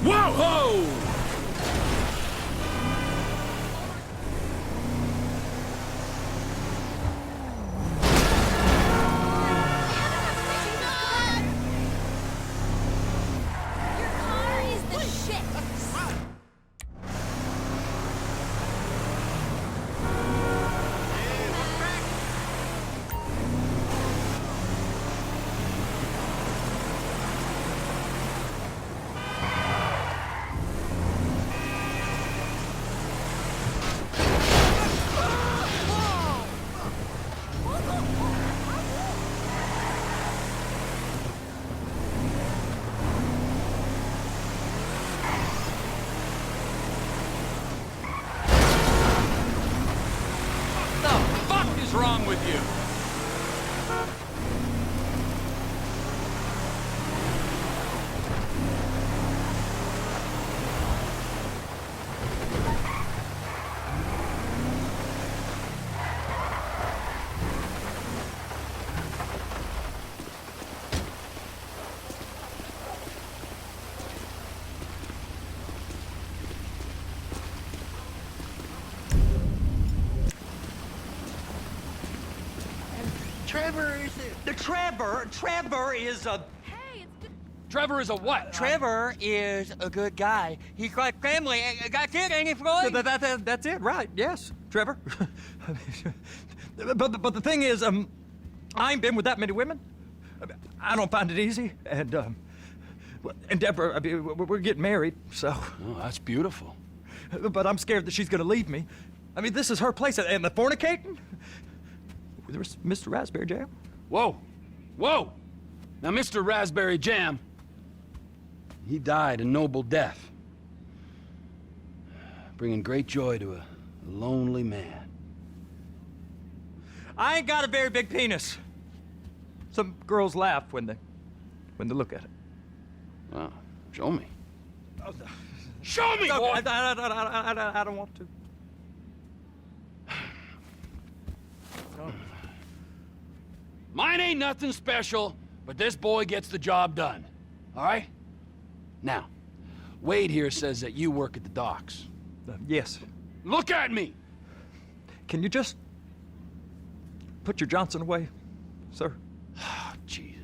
Whoa! Whoa! Your car is the shit. What's wrong with you? Trevor is a... Hey, it's good. Trevor is a what? Trevor is a good guy. He's got family. Got it, ain't he, Floyd? That's it, right? Yes, Trevor. but the thing is, I ain't been with that many women. I don't find it easy, and Deborah, I mean, we're getting married, so. Oh, that's beautiful. But I'm scared that she's gonna leave me. I mean, this is her place, and the fornicating. There's Mr. Raspberry Jam. Whoa, whoa! Now, Mr. Raspberry Jam, he died a noble death, bringing great joy to a lonely man. I ain't got a very big penis. Some girls laugh when they look at it. Wow, show me. Show me, boy! I don't want to. Mine ain't nothing special, but this boy gets the job done. All right? Now, Wade here says that you work at the docks. Yes. Look at me! Can you just put your Johnson away, sir? Oh, Jesus.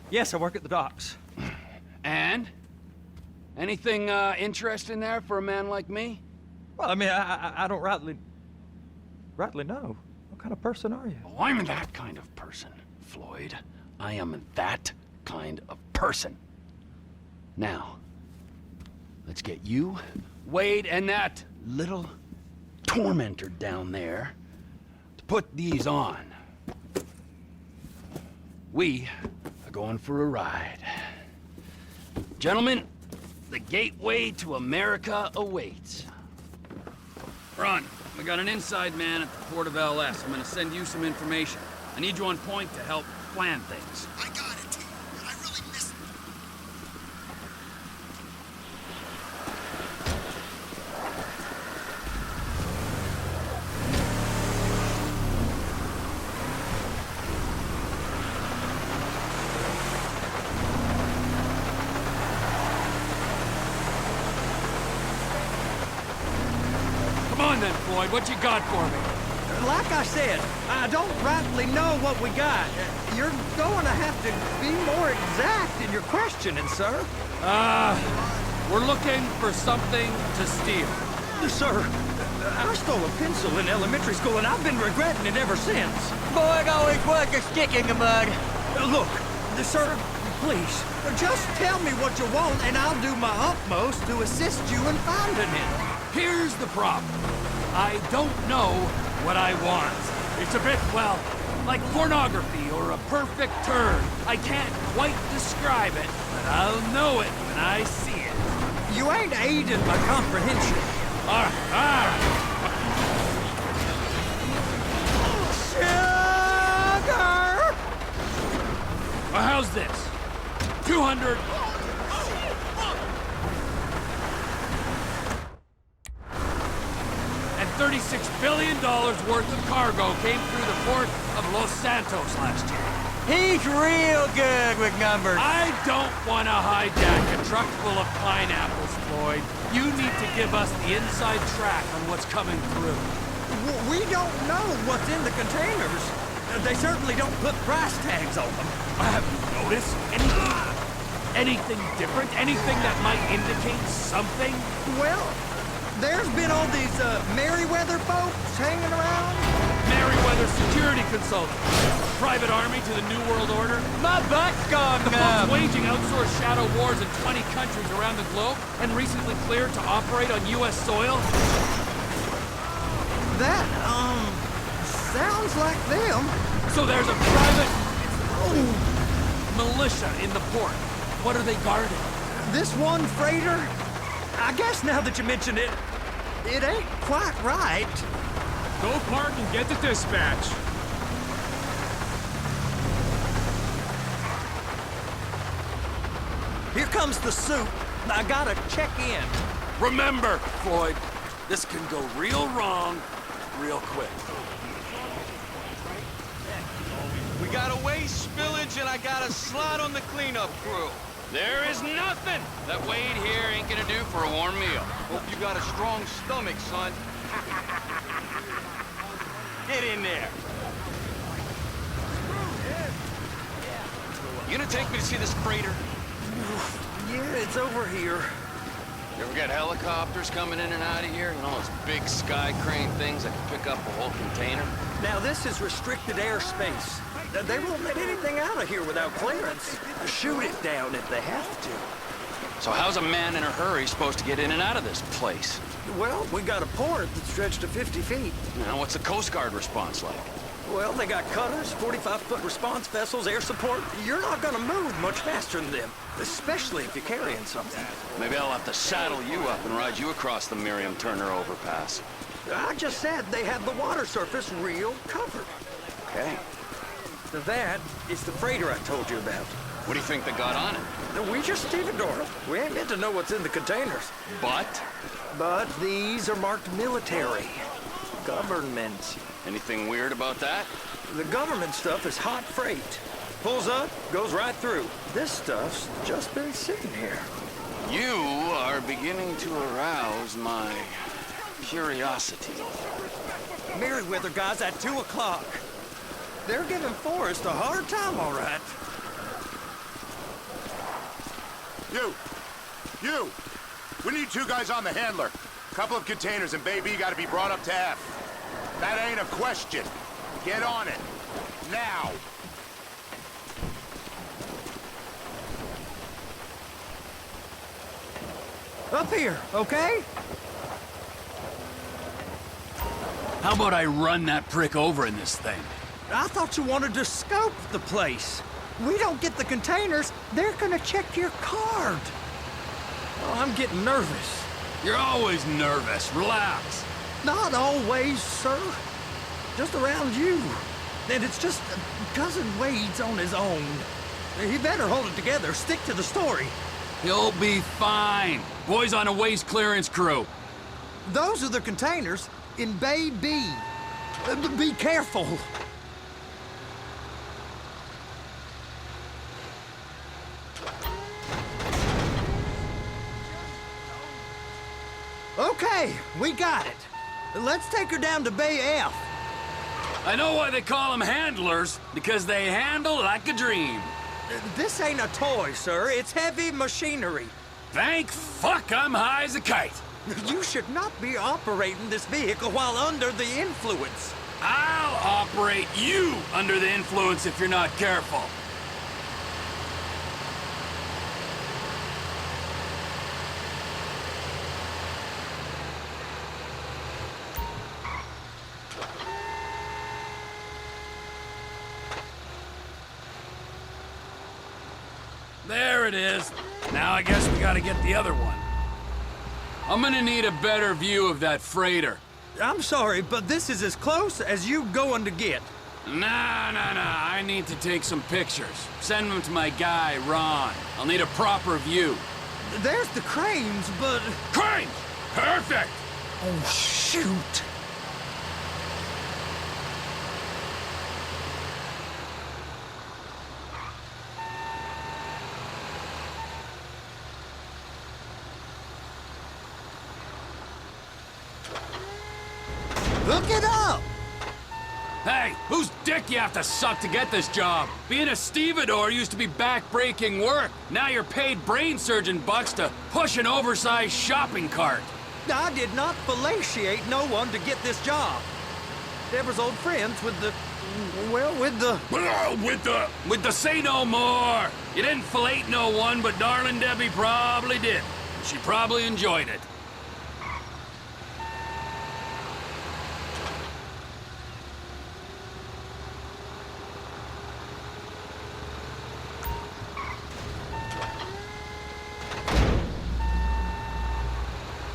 Yes, I work at the docks. And? Anything interesting there for a man like me? Well, I mean, I don't rightly know. What kind of person are you? Oh, I'm that kind of person, Floyd. I am that kind of person. Now, let's get you, Wade, and that little tormentor down there to put these on. We are going for a ride. Gentlemen, the gateway to America awaits. Ron, we got an inside man at the port of LS. I'm gonna send you some information. I need you on point to help plan things. I got it, T. I really missed it. Come on then, Floyd, what you got for me? Like I said, I don't rightly know what we got. You're going to have to be more exact in your questioning, sir. We're looking for something to steal. Sir, I stole a pencil in elementary school, and I've been regretting it ever since. Boy, it always was a stick in the mud. Look, sir, please, just tell me what you want, and I'll do my utmost to assist you in finding it. Here's the problem. I don't know what I want. It's a bit, well, like pornography or a perfect turn. I can't quite describe it, but I'll know it when I see it. You ain't aiding my comprehension. All right. Sugar! Well, how's this? 200... $36 billion worth of cargo came through the port of Los Santos last year. He's real good with numbers. I don't want to hijack a truck full of pineapples, Floyd. You need to give us the inside track on what's coming through. We don't know what's in the containers. They certainly don't put price tags on them. I haven't noticed anything different? Anything that might indicate something? Well, there's been all these Merryweather folks hanging around. Merryweather security consultant. Private army to the New World Order. My butt's gone The numb. folks waging outsourced shadow wars in 20 countries around the globe and recently cleared to operate on U.S. soil. That, sounds like them. So there's a private militia in the port. What are they guarding? This one freighter, I guess now that you mention it, it ain't quite right. Go park and get the dispatch. Here comes the suit. I gotta check in. Remember, Floyd, this can go real wrong real quick. We got a waste spillage and I got a slot on the cleanup crew. There is nothing that Wade here ain't gonna do for a warm meal. Hope you got a strong stomach, son. Get in there. You gonna take me to see this freighter? Yeah, it's over here. You ever got helicopters coming in and out of here? You know, those big sky crane things that can pick up a whole container? Now, this is restricted airspace. They won't let anything out of here without clearance. Shoot it down if they have to. So how's a man in a hurry supposed to get in and out of this place? Well, we got a port that's stretched to 50 feet. Now, what's the Coast Guard response like? Well, they got cutters, 45-foot response vessels, air support. You're not gonna move much faster than them, especially if you're carrying something. Maybe I'll have to saddle you up and ride you across the Miriam Turner overpass. I just said they had the water surface real covered. Okay. That is the freighter I told you about. What do you think they got on it? We just stevedore them. We ain't meant to know what's in the containers. But? But these are marked military. Government. Anything weird about that? The government stuff is hot freight. Pulls up, goes right through. This stuff's just been sitting here. You are beginning to arouse my curiosity. Merryweather guys at 2 o'clock. They're giving Forrest a hard time, all right. You! We need 2 guys on the handler. Couple of containers and Baby gotta be brought up to F. That ain't a question. Get on it. Now! Up here, okay? How about I run that prick over in this thing? I thought you wanted to scope the place. We don't get the containers, they're gonna check your card. Oh, I'm getting nervous. You're always nervous. Relax. Not always, sir. Just around you. And it's just Cousin Wade's on his own. He better hold it together, stick to the story. He'll be fine. Boys on a waste clearance crew. Those are the containers in Bay B. Be careful. Okay, we got it. Let's take her down to Bay F. I know why they call them handlers, because they handle like a dream. This ain't a toy, sir. It's heavy machinery. Thank fuck I'm high as a kite. You should not be operating this vehicle while under the influence. I'll operate you under the influence if you're not careful. There it is. Now I guess we gotta get the other one. I'm gonna need a better view of that freighter. I'm sorry, but this is as close as you going to get. Nah. I need to take some pictures. Send them to my guy, Ron. I'll need a proper view. There's the cranes, but... Crane! Perfect! Oh, shoot. Hook it up! Hey, whose dick you have to suck to get this job? Being a stevedore used to be back-breaking work. Now you're paid brain surgeon bucks to push an oversized shopping cart. I did not fellatiate no one to get this job. Deborah's old friends with the... well, with the... With the say no more. You didn't fillet no one, but darling Debbie probably did. She probably enjoyed it.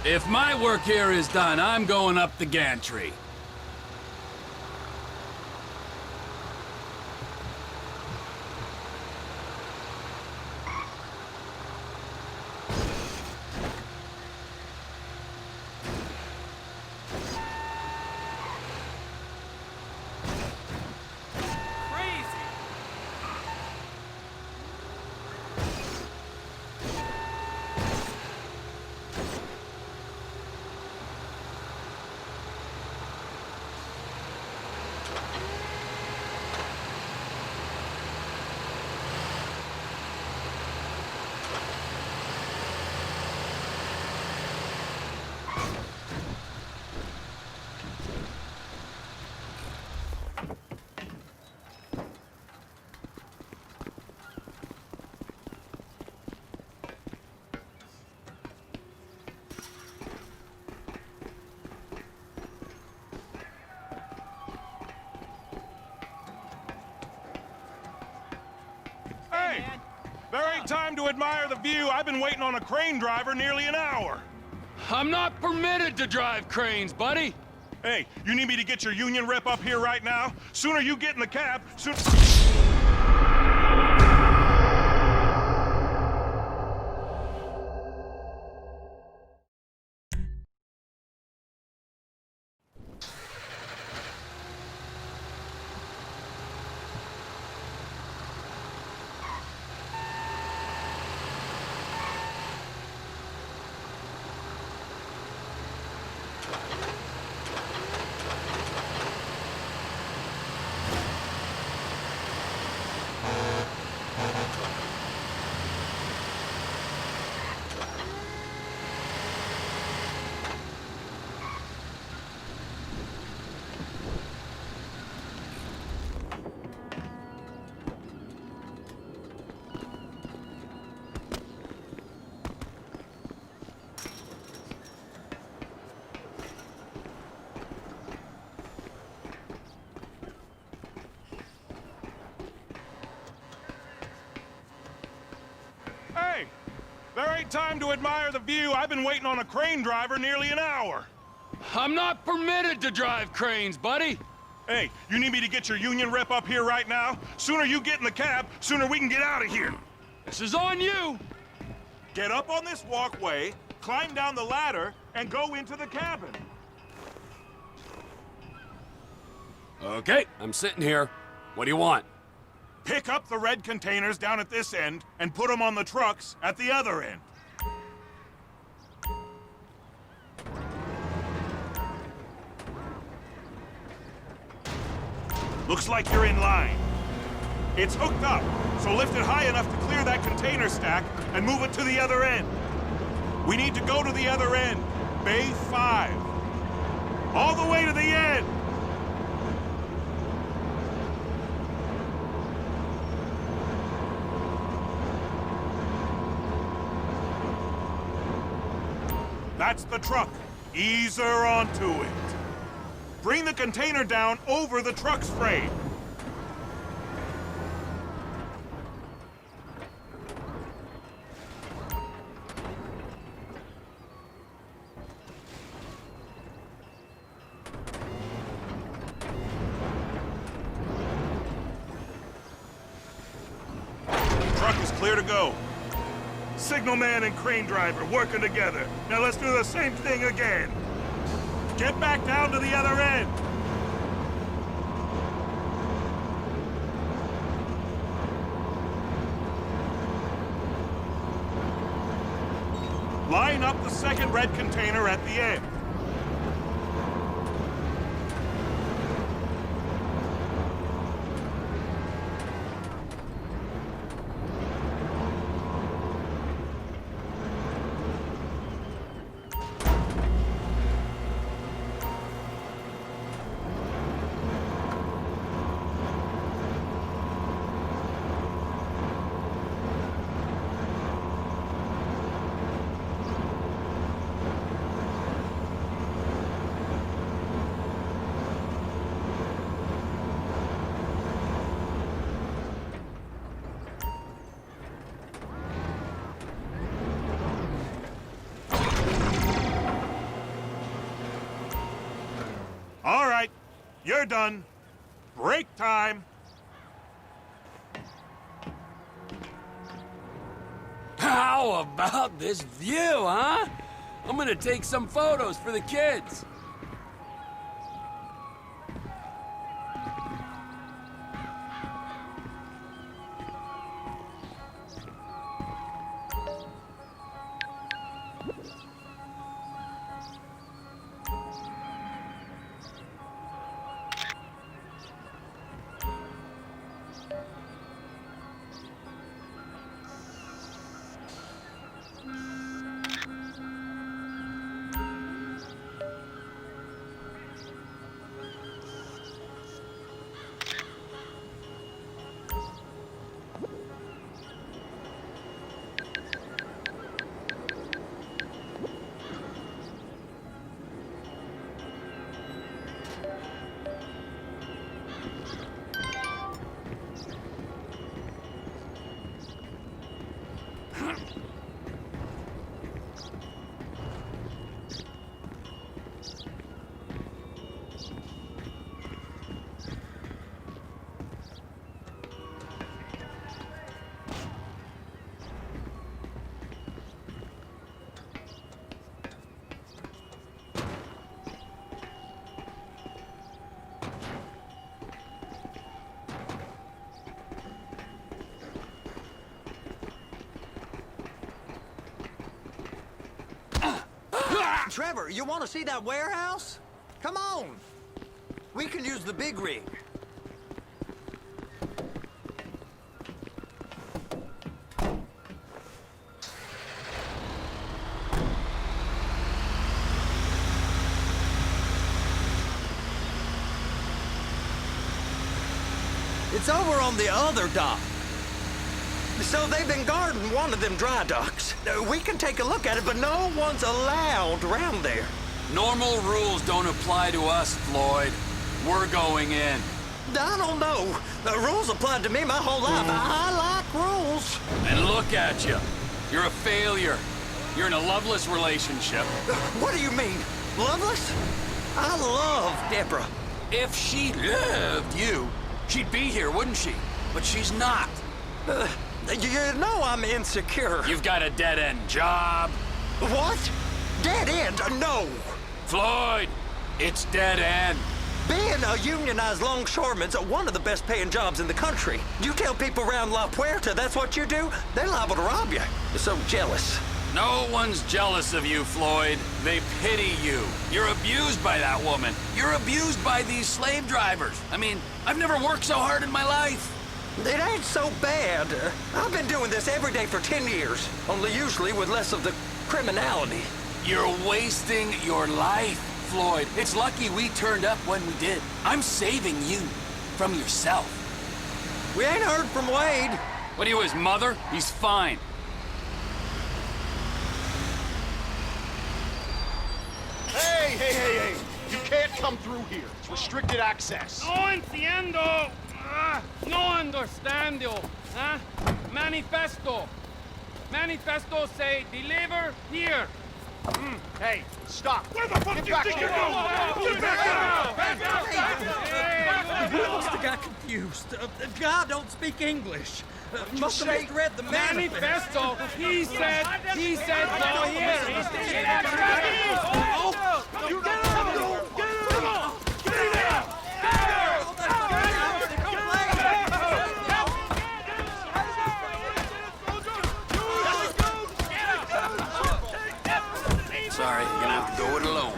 If my work here is done, I'm going up the gantry. There ain't time to admire the view. I've been waiting on a crane driver nearly an hour. I'm not permitted to drive cranes, buddy. Hey, you need me to get your union rep up here right now? Sooner you get in the cab, sooner... Hey, there ain't time to admire the view. I've been waiting on a crane driver nearly an hour. I'm not permitted to drive cranes, buddy. Hey, you need me to get your union rep up here right now? Sooner you get in the cab, sooner we can get out of here. This is on you. Get up on this walkway, climb down the ladder, and go into the cabin. Okay, I'm sitting here. What do you want? Pick up the red containers down at this end and put them on the trucks at the other end. Looks like you're in line. It's hooked up, so lift it high enough to clear that container stack and move it to the other end. We need to go to the other end, Bay 5. All the way to the end! That's the truck. Ease her onto it. Bring the container down over the truck's frame. Truck is clear to go. Signalman and crane driver working together. Now let's do the same thing again. Get back down to the other end. Line up the second red container at the end. you're done. Break time. How about this view, huh? I'm gonna take some photos for the kids. Trevor, you want to see that warehouse? Come on. We can use the big rig. It's over on the other dock. So they've been guarding one of them dry docks. We can take a look at it, but no one's allowed around there. Normal rules don't apply to us, Floyd. We're going in. I don't know. The rules applied to me my whole life. I like rules. And look at you. You're a failure. You're in a loveless relationship. What do you mean? Loveless? I love Deborah. If she loved you, she'd be here, wouldn't she? But she's not. You know I'm insecure. You've got a dead-end job. What? Dead end? No. Floyd, it's dead end. Being a unionized longshoreman's one of the best paying jobs in the country. You tell people around La Puerta that's what you do, they're liable to rob you. They're so jealous. No one's jealous of you, Floyd. They pity you. You're abused by that woman. You're abused by these slave drivers. I mean, I've never worked so hard in my life. It ain't so bad. I've been doing this every day for 10 years, only usually with less of the criminality. You're wasting your life, Floyd. It's lucky we turned up when we did. I'm saving you from yourself. We ain't heard from Wade. What are you, his mother? He's fine. Hey! You can't come through here. It's restricted access. No entiendo. No understando. Huh? Manifesto. Manifesto say deliver here. Hey, stop. Where the fuck Get do you back think here. you're going? Get back out! You must have got confused. God don't speak English. Must have misread the Manifesto. He said go here. You get out! Sorry, you're gonna have to go it alone.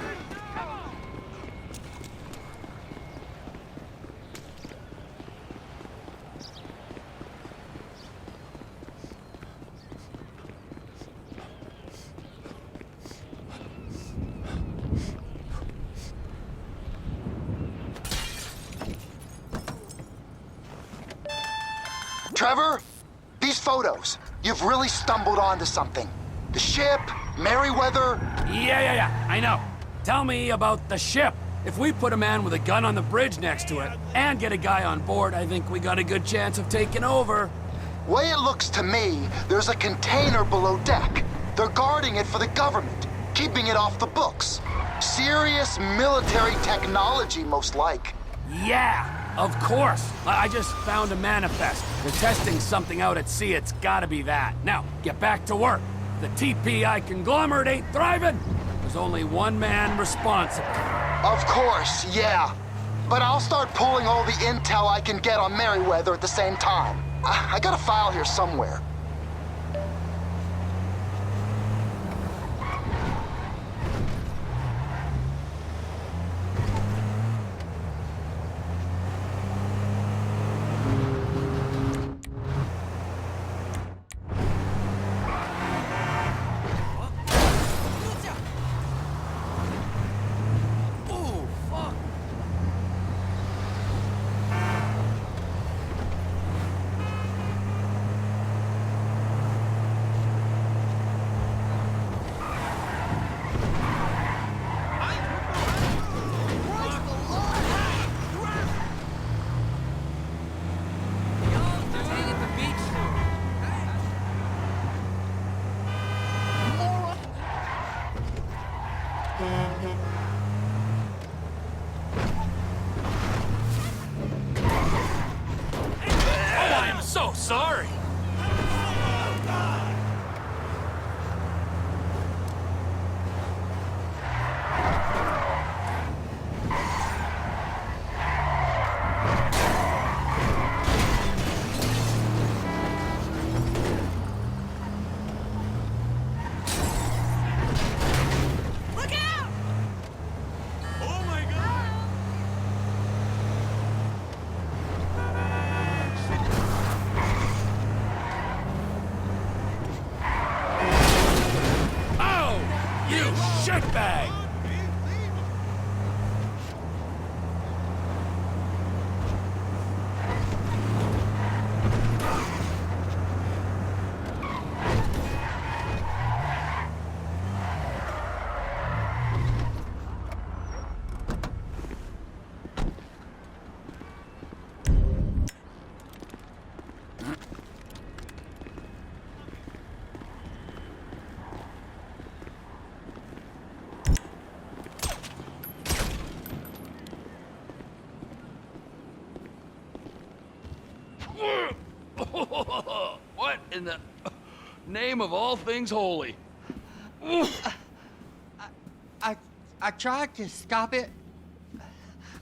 Trevor, these photos, you've really stumbled onto something. The ship, Merryweather. Yeah, I know. Tell me about the ship. If we put a man with a gun on the bridge next to it and get a guy on board, I think we got a good chance of taking over. Way it looks to me, there's a container below deck. They're guarding it for the government, keeping it off the books. Serious military technology, most like. Yeah, of course. I just found a manifest. They're testing something out at sea. It's gotta be that. Now, get back to work. The TPI conglomerate ain't thriving. There's only one man responsible. Of course, yeah. But I'll start pulling all the intel I can get on Merryweather at the same time. I got a file here somewhere. I am so sorry. Look out! Oh my God! Oh, you shitbag! What in the name of all things holy? I tried to stop it,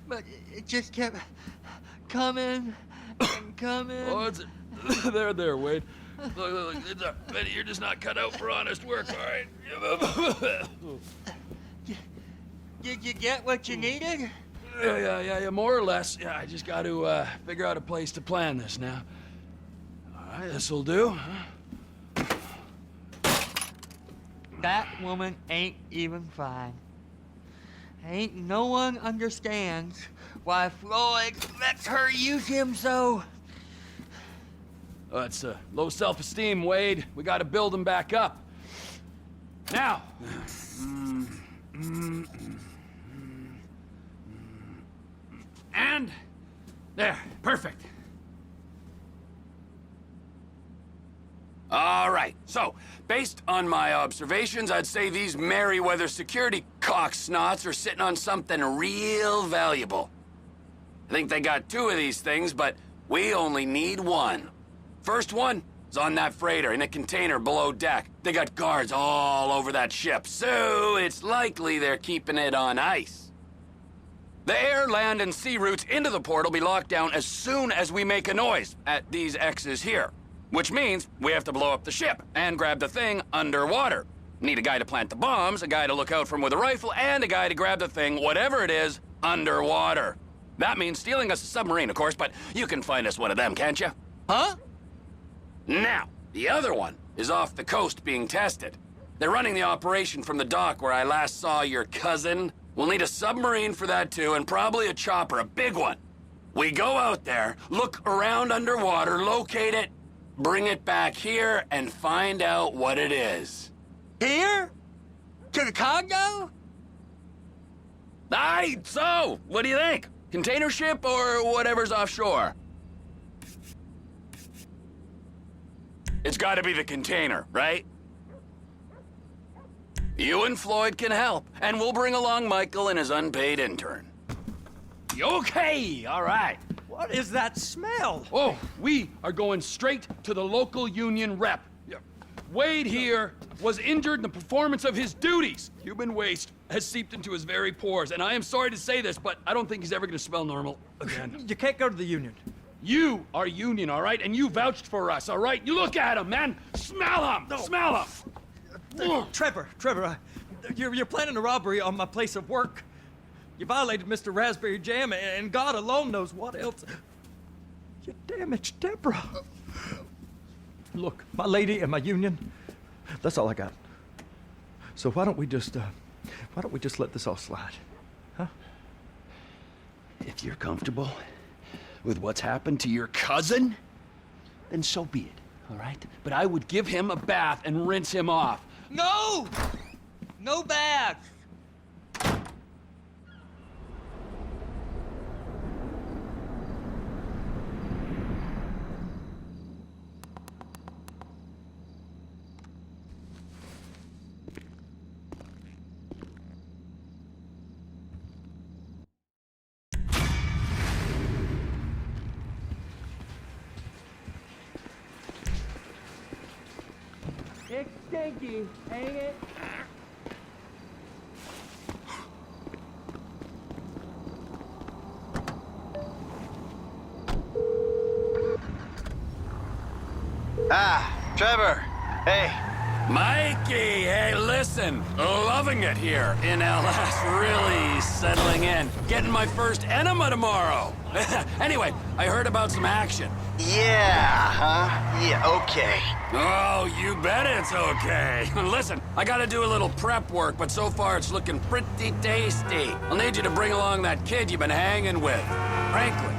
but it just kept coming and coming. Oh, it's there, Wade. Look, you're just not cut out for honest work, all right? Did you get what you needed? Yeah, more or less. Yeah, I just got to figure out a place to plan this now. All right, this'll do. Huh? That woman ain't even fine. Ain't no one understands why Floyd lets her use him so. Oh, that's low self-esteem, Wade. We got to build him back up. Now. And there, perfect. All right, so, based on my observations, I'd say these Merryweather security cocksnots are sitting on something real valuable. I think they got 2 of these things, but we only need 1. First one is on that freighter in a container below deck. They got guards all over that ship, so it's likely they're keeping it on ice. The air, land, and sea routes into the port will be locked down as soon as we make a noise at these X's here. Which means we have to blow up the ship and grab the thing underwater. Need a guy to plant the bombs, a guy to look out for him with a rifle, and a guy to grab the thing, whatever it is, underwater. That means stealing us a submarine, of course, but you can find us one of them, can't you? Huh? Now, the other one is off the coast being tested. They're running the operation from the dock where I last saw your cousin. We'll need a submarine for that too, and probably a chopper, a big one. We go out there, look around underwater, locate it, bring it back here, and find out what it is. Here? To the Congo? Aye, so, what do you think? Container ship or whatever's offshore? It's gotta be the container, right? You and Floyd can help, and we'll bring along Michael and his unpaid intern. Okay, all right. What is that smell? Oh, we are going straight to the local union rep. Wade here was injured in the performance of his duties. Human waste has seeped into his very pores, and I am sorry to say this, but I don't think he's ever gonna smell normal again. You can't go to the union. You are union, all right? And you vouched for us, all right? You look at him, man. Smell him. No. Smell him. Trevor, you're planning a robbery on my place of work. You violated Mr. Raspberry Jam, and God alone knows what else. You damaged Deborah. Look, my lady and my union, that's all I got. So why don't we just let this all slide, huh? If you're comfortable with what's happened to your cousin, then so be it, all right? But I would give him a bath and rinse him off. No! No baths! It's stinky, ain't it? Ah, Trevor. Hey. Mikey, hey, listen. Loving it here in LS. Really settling in. Getting my first enema tomorrow. Anyway, I heard about some action. Yeah, huh? Yeah, okay. Oh, you bet it's okay. Listen, I gotta do a little prep work, but so far it's looking pretty tasty. I'll need you to bring along that kid you've been hanging with, Franklin.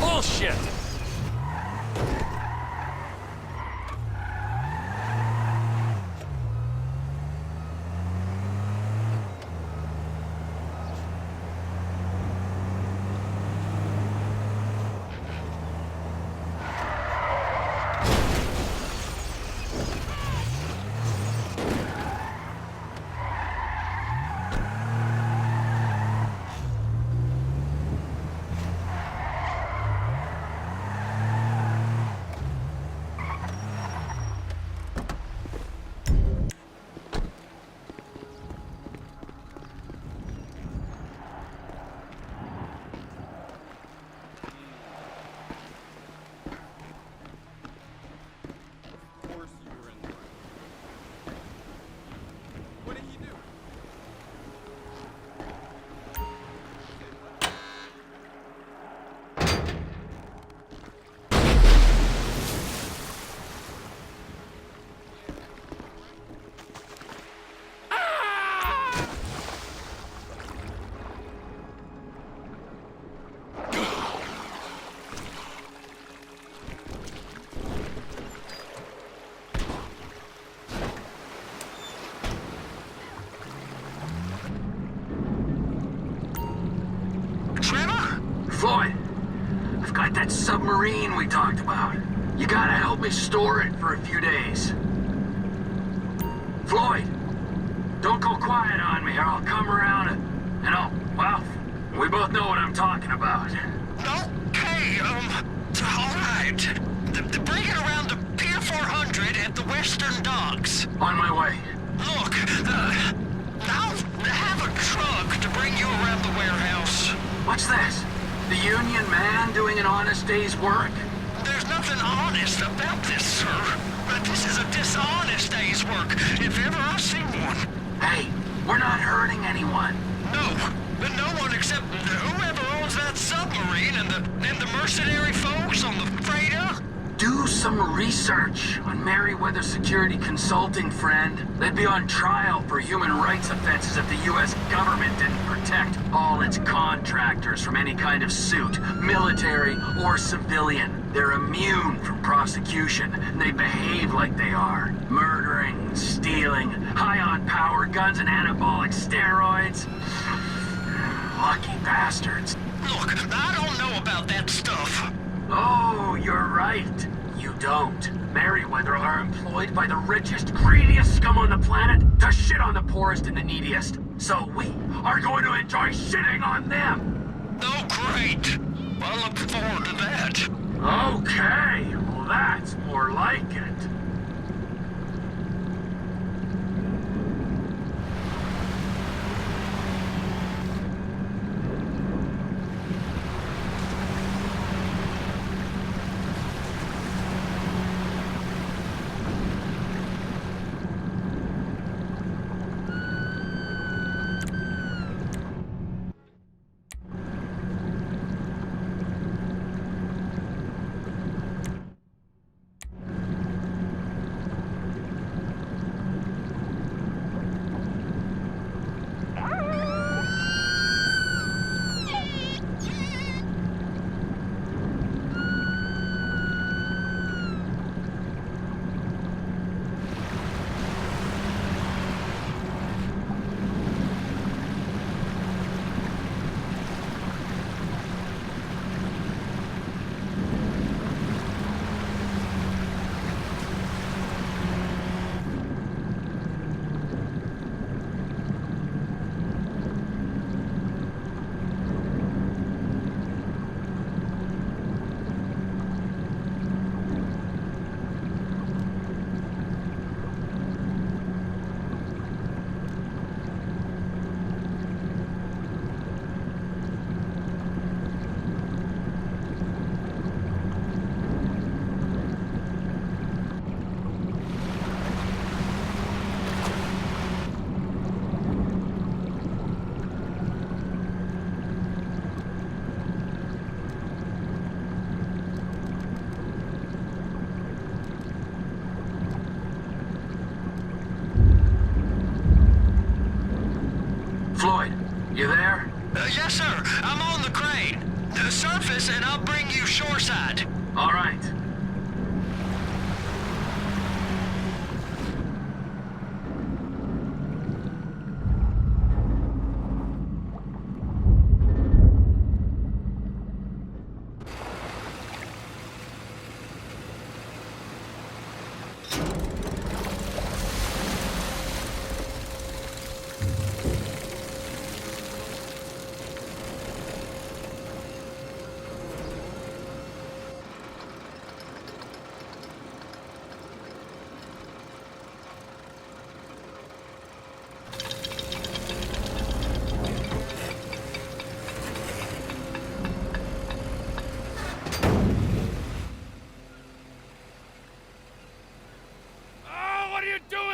Bullshit! Floyd, I've got that submarine we talked about. You gotta help me store it for a few days. Floyd, don't go quiet on me or I'll come around and I'll, well, we both know what I'm talking about. Okay, all right. Bring it around to Pier 400 at the Western Docks. On my way. Look, I'll have a truck to bring you around the warehouse. What's this? The union man doing an honest day's work? There's nothing honest about this, sir. But this is a dishonest day's work, if ever I've seen one. Hey, we're not hurting anyone. No, but no one except whoever owns that submarine and the mercenary folks on the freighter. Do some research on Merryweather Security Consulting, friend. They'd be on trial for human rights offenses if the U.S. government didn't protect all its contractors from any kind of suit, military or civilian. They're immune from prosecution, and they behave like they are. Murdering, stealing, high on power guns and anabolic steroids. Lucky bastards. Look, I don't know about that stuff. Oh, you're right. You don't. Merryweather are employed by the richest, greediest scum on the planet to shit on the poorest and the neediest. So we are going to enjoy shitting on them. Oh, great. I look forward to that. Okay, well that's more like it. Floyd, you there? Yes, sir. I'm on the crane. Surface and I'll bring you shoreside. All right.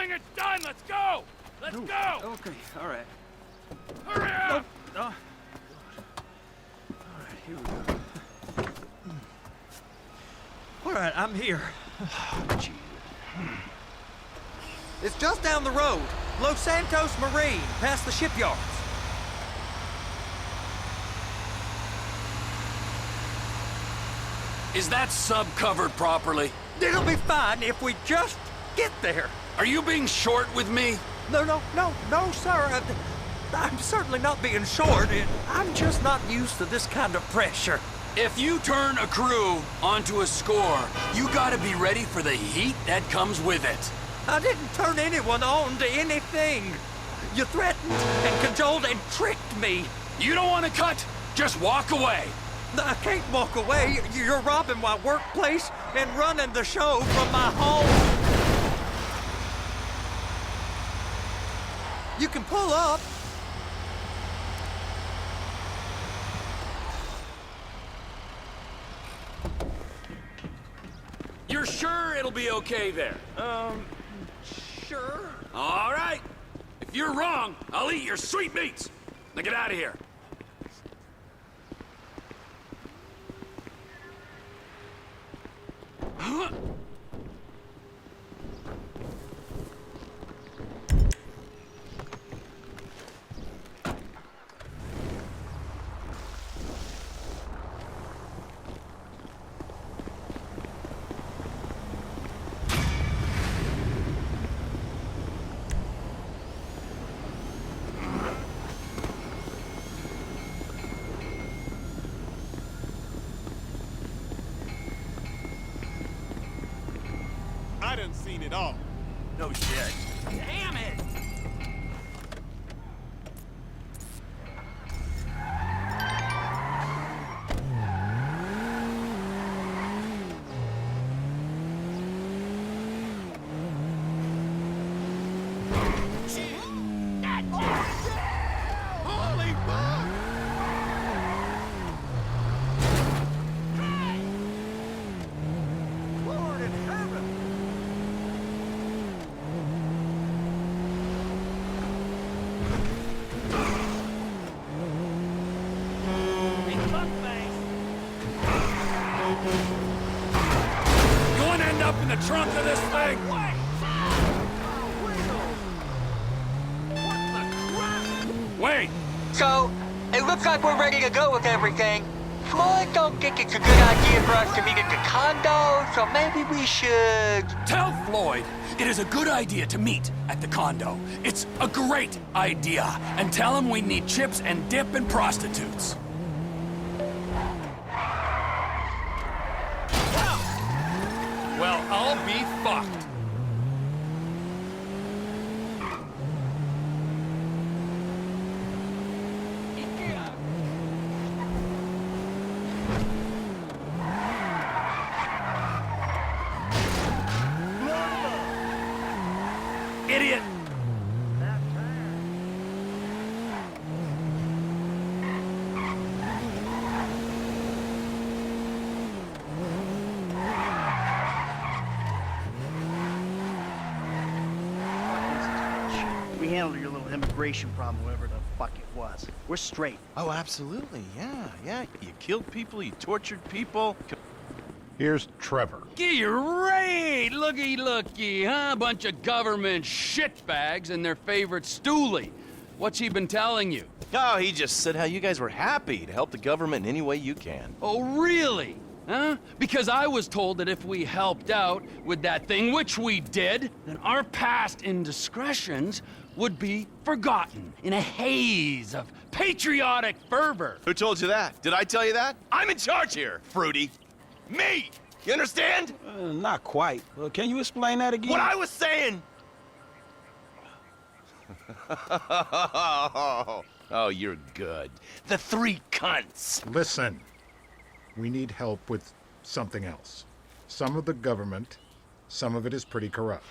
It's done! Let's go! Let's go! Okay, all right. Hurry up! Oh. All right, here we go. All right, I'm here. It's just down the road. Los Santos Marine, past the shipyards. Is that sub covered properly? It'll be fine if we just get there. Are you being short with me? No, sir. I'm certainly not being short. I'm just not used to this kind of pressure. If you turn a crew onto a score, you gotta be ready for the heat that comes with it. I didn't turn anyone on to anything. You threatened and cajoled and tricked me. You don't want to cut? Just walk away. I can't walk away. You're robbing my workplace and running the show from my home. You can pull up. You're sure it'll be okay there? Sure. All right. If you're wrong, I'll eat your sweetmeats. Now get out of here. Huh? I done seen it all. No shit. Damn it! Holy fuck! Lord in heaven! You want to end up in the trunk of this thing? Wait! So, it looks like we're ready to go with everything. Floyd don't think it's a good idea for us to meet at the condo, so maybe we should... Tell Floyd it is a good idea to meet at the condo. It's a great idea. And tell him we need chips and dip and prostitutes. Well, I'll be fucked. Idiot! We handled your little immigration problem, whoever the fuck it was. We're straight. Oh, absolutely. Yeah. You killed people, you tortured people. Here's Trevor. Great! Looky, huh? Bunch of government shitbags and their favorite stoolie. What's he been telling you? Oh, he just said how you guys were happy to help the government in any way you can. Oh, really? Huh? Because I was told that if we helped out with that thing, which we did, then our past indiscretions would be forgotten in a haze of patriotic fervor. Who told you that? Did I tell you that? I'm in charge here, Fruity. Me! You understand? Not quite. Can you explain that again? What I was saying! Oh, you're good. The three cunts. Listen, we need help with something else. Some of the government, some of it is pretty corrupt.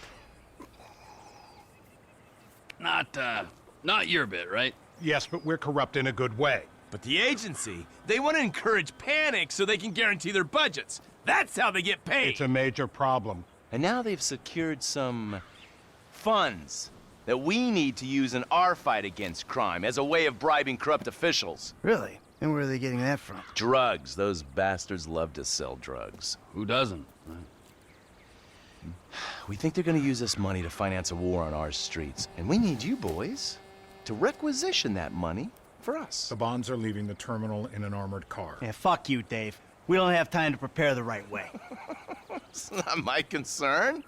Not your bit, right? Yes, but we're corrupt in a good way. But the agency, they want to encourage panic so they can guarantee their budgets. That's how they get paid. It's a major problem. And now they've secured some funds that we need to use in our fight against crime as a way of bribing corrupt officials. Really? And where are they getting that from? Drugs. Those bastards love to sell drugs. Who doesn't? We think they're going to use this money to finance a war on our streets. And we need you boys to requisition that money for us. The bonds are leaving the terminal in an armored car. Yeah, fuck you, Dave. We don't have time to prepare the right way. It's not my concern.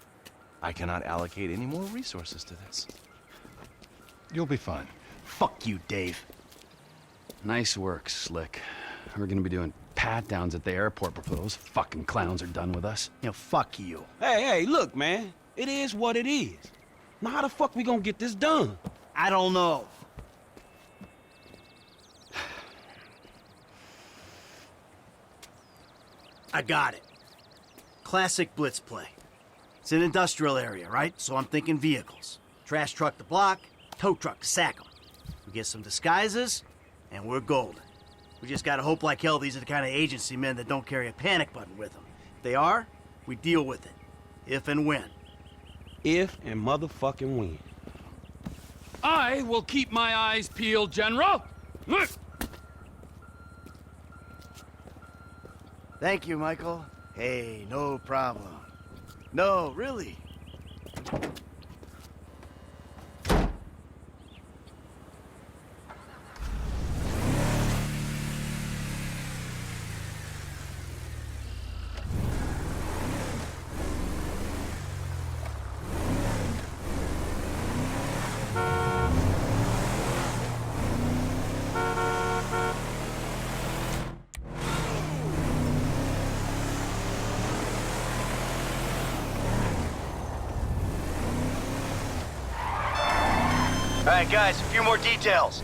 I cannot allocate any more resources to this. You'll be fine. Fuck you, Dave. Nice work, Slick. We're gonna be doing pat-downs at the airport before those fucking clowns are done with us. You know, fuck you. Hey, look, man. It is what it is. Now how the fuck we gonna get this done? I don't know. I got it. Classic blitz play. It's an industrial area, right? So I'm thinking vehicles. Trash truck to block, tow truck to sack 'em. We get some disguises, and we're golden. We just gotta hope like hell these are the kind of agency men that don't carry a panic button with them. If they are, we deal with it. If and when. If and motherfucking when. I will keep my eyes peeled, General. Thank you, Michael. Hey, no problem. No, really. Alright guys, a few more details.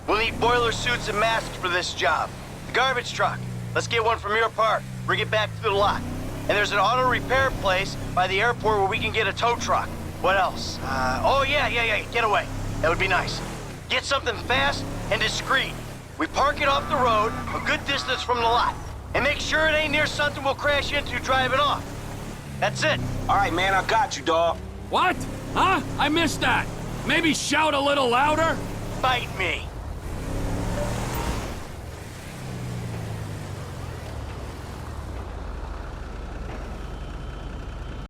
We'll need boiler suits and masks for this job. The garbage truck. Let's get one from your park. Bring it back to the lot. And there's an auto repair place by the airport where we can get a tow truck. What else? Oh yeah, get away. That would be nice. Get something fast and discreet. We park it off the road, a good distance from the lot. And make sure it ain't near something we'll crash into driving off. That's it. All right, man, I got you, dawg. What? Huh? I missed that. Maybe shout a little louder? Bite me.